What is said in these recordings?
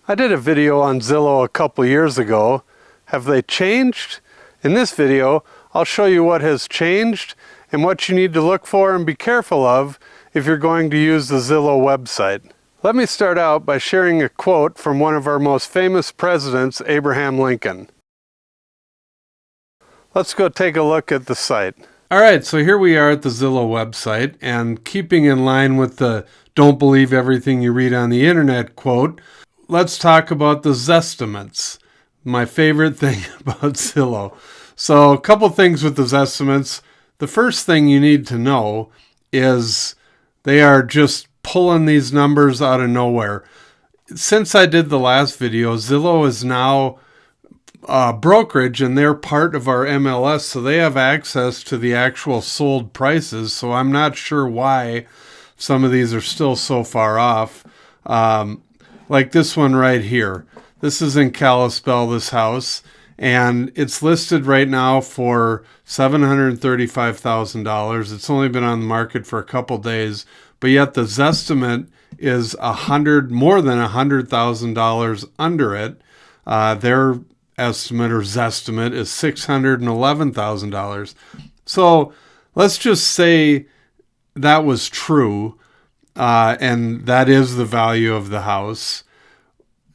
I did a video on Zillow a couple years ago. Have they changed? In this video, I'll show you what has changed and what you need to look for and be careful of if you're going to use the Zillow website. Let me start out by sharing a quote from one of our most famous presidents, Abraham Lincoln. Let's go take a look at the site. All right, so here we are at the Zillow website, and keeping in line with the "don't believe everything you read on the internet" quote, let's talk about the Zestimates, my favorite thing about Zillow. So a couple things with the Zestimates. The first thing you need to know is they are just pulling these numbers out of nowhere. Since I did the last video, Zillow is now brokerage, and they're part of our MLS, so they have access to the actual sold prices. So I'm not sure why some of these are still so far off. Like this one right here. This is in Kalispell, this house, and it's listed right now for $735,000. It's only been on the market for a couple days, but yet the Zestimate is more than $100,000 under it. Their estimate or Zestimate is $611,000. So let's just say that was true, and that is the value of the house.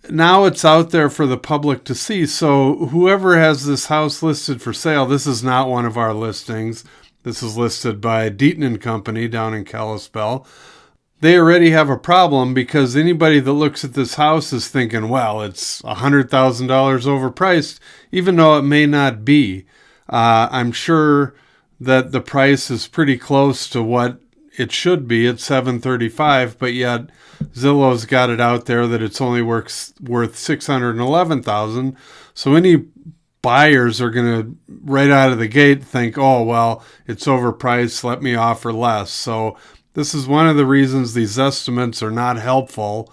Now it's out there for the public to see. So whoever has this house listed for sale, this is not one of our listings. This is listed by Deaton & Company down in Kalispell. They already have a problem because anybody that looks at this house is thinking, well, it's $100,000 overpriced, even though it may not be. I'm sure that the price is pretty close to what it should be at $735,000, but yet Zillow's got it out there that it's only worth $611,000. So any buyers are going to, right out of the gate, think, oh, well, it's overpriced, let me offer less. So this is one of the reasons these estimates are not helpful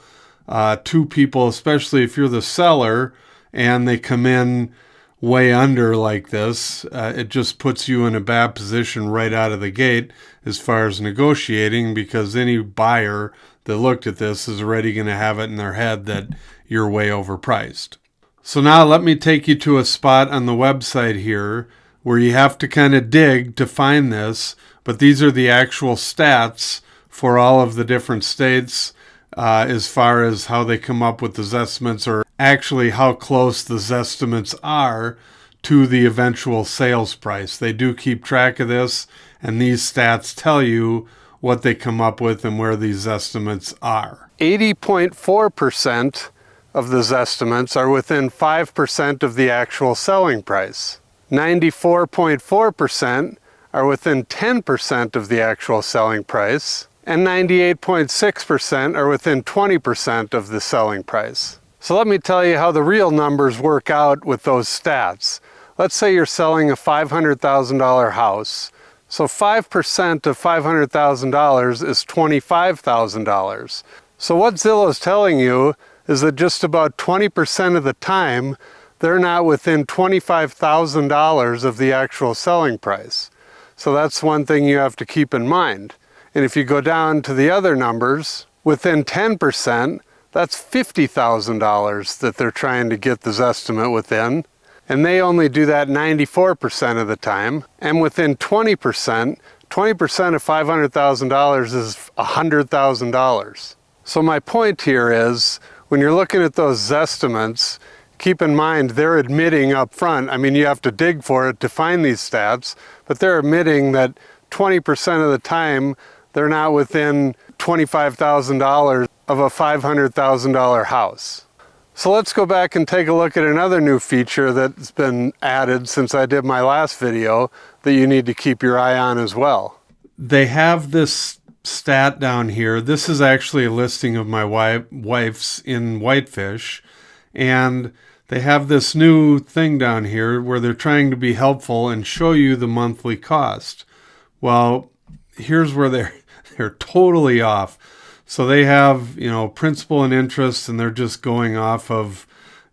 to people, especially if you're the seller and they come in way under like this. It just puts you in a bad position right out of the gate as far as negotiating, because any buyer that looked at this is already going to have it in their head that you're way overpriced. So now let me take you to a spot on the website here where you have to kind of dig to find this, but these are the actual stats for all of the different states as far as how they come up with the Zestimates, or actually how close the Zestimates are to the eventual sales price. They do keep track of this, and these stats tell you what they come up with and where these estimates are. 80.4% of the Zestimates are within 5% of the actual selling price. 94.4% are within 10% of the actual selling price, and 98.6% are within 20% of the selling price. So let me tell you how the real numbers work out with those stats. Let's say you're selling a $500,000 house. So 5% of $500,000 is $25,000. So what Zillow is telling you is that just about 20% of the time, they're not within $25,000 of the actual selling price. So that's one thing you have to keep in mind. And if you go down to the other numbers, within 10%, that's $50,000 that they're trying to get the Zestimate within. And they only do that 94% of the time. And within 20% of $500,000 is $100,000. So my point here is, when you're looking at those Zestimates, keep in mind they're admitting up front, I mean, you have to dig for it to find these stats, but they're admitting that 20% of the time they're not within $25,000 of a $500,000 house. So let's go back and take a look at another new feature that's been added since I did my last video that you need to keep your eye on as well. They have this stat down here. This is actually a listing of my wife's in Whitefish, and they have this new thing down here where they're trying to be helpful and show you the monthly cost. Well, here's where they're totally off. So they have, principal and interest, and they're just going off of,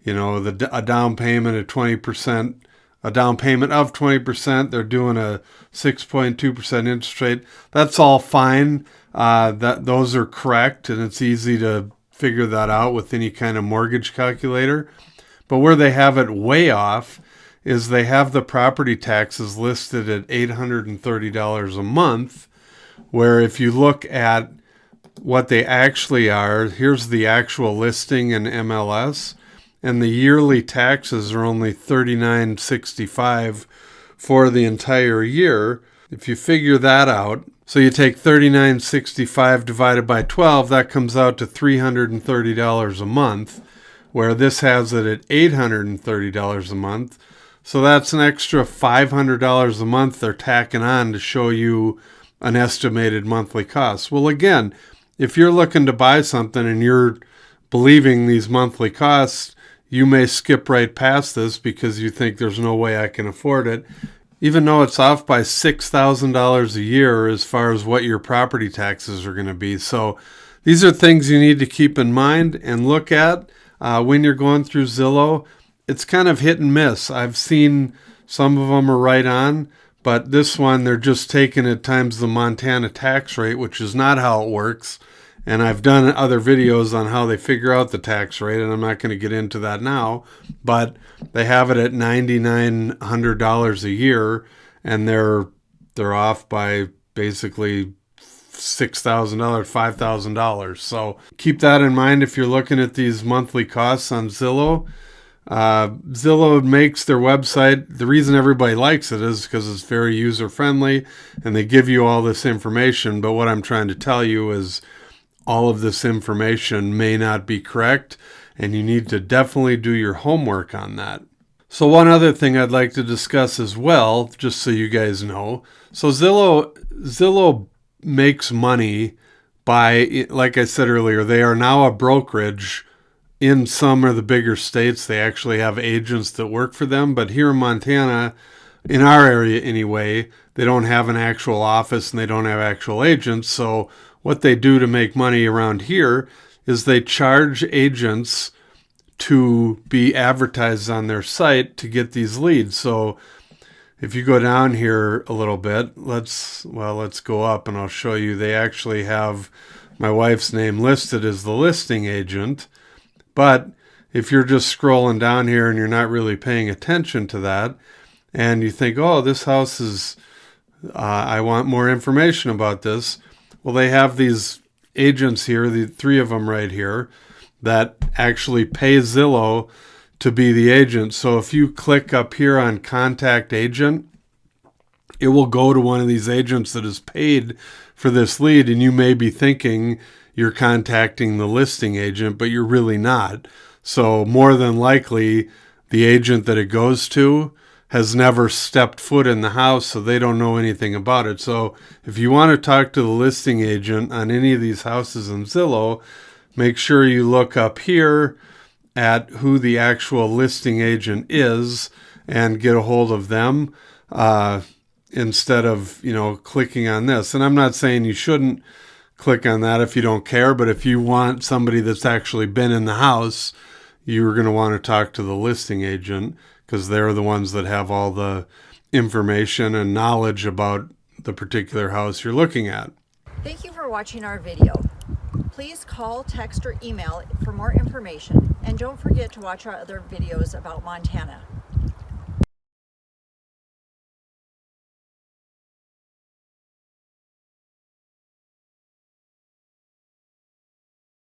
a down payment of 20%, a down payment of 20%. They're doing a 6.2% interest rate. That's all fine. Those are correct, and it's easy to figure that out with any kind of mortgage calculator. But where they have it way off is they have the property taxes listed at $830 a month, where if you look at what they actually are, here's the actual listing in MLS, and the yearly taxes are only $39.65 for the entire year. If you figure that out, so you take $39.65 divided by 12, that comes out to $330 a month, where this has it at $830 a month. So that's an extra $500 a month they're tacking on to show you an estimated monthly cost. Well, again, if you're looking to buy something and you're believing these monthly costs, you may skip right past this because you think there's no way I can afford it, even though it's off by $6,000 a year as far as what your property taxes are going to be. So these are things you need to keep in mind and look at when you're going through Zillow. It's kind of hit and miss. I've seen some of them are right on, but this one, they're just taking it times the Montana tax rate, which is not how it works. And I've done other videos on how they figure out the tax rate, and I'm not going to get into that now. But they have it at $9,900 a year, and they're off by basically $6,000, $5,000. So keep that in mind if you're looking at these monthly costs on Zillow. Zillow makes their website, the reason everybody likes it is because it's very user-friendly, and they give you all this information. But what I'm trying to tell you is all of this information may not be correct, and you need to definitely do your homework on that. So one other thing I'd like to discuss as well, just so you guys know. So Zillow makes money by, like I said earlier, they are now a brokerage. In some of the bigger states, they actually have agents that work for them. But here in Montana, in our area anyway, they don't have an actual office and they don't have actual agents. So what they do to make money around here is they charge agents to be advertised on their site to get these leads. So if you go down here a little bit, let's go up and I'll show you. They actually have my wife's name listed as the listing agent. But if you're just scrolling down here and you're not really paying attention to that, and you think, oh, this house is, I want more information about this. Well, they have these agents here, the three of them right here, that actually pay Zillow to be the agent. So if you click up here on Contact Agent, it will go to one of these agents that is paid for this lead, and you may be thinking you're contacting the listing agent, but you're really not. So more than likely, the agent that it goes to has never stepped foot in the house, so they don't know anything about it. So if you want to talk to the listing agent on any of these houses in Zillow, make sure you look up here at who the actual listing agent is and get a hold of them instead of, clicking on this. And I'm not saying you shouldn't click on that if you don't care, but if you want somebody that's actually been in the house, you're going to want to talk to the listing agent because they're the ones that have all the information and knowledge about the particular house you're looking at. Thank you for watching our video. Please call, text, or email for more information, and don't forget to watch our other videos about Montana.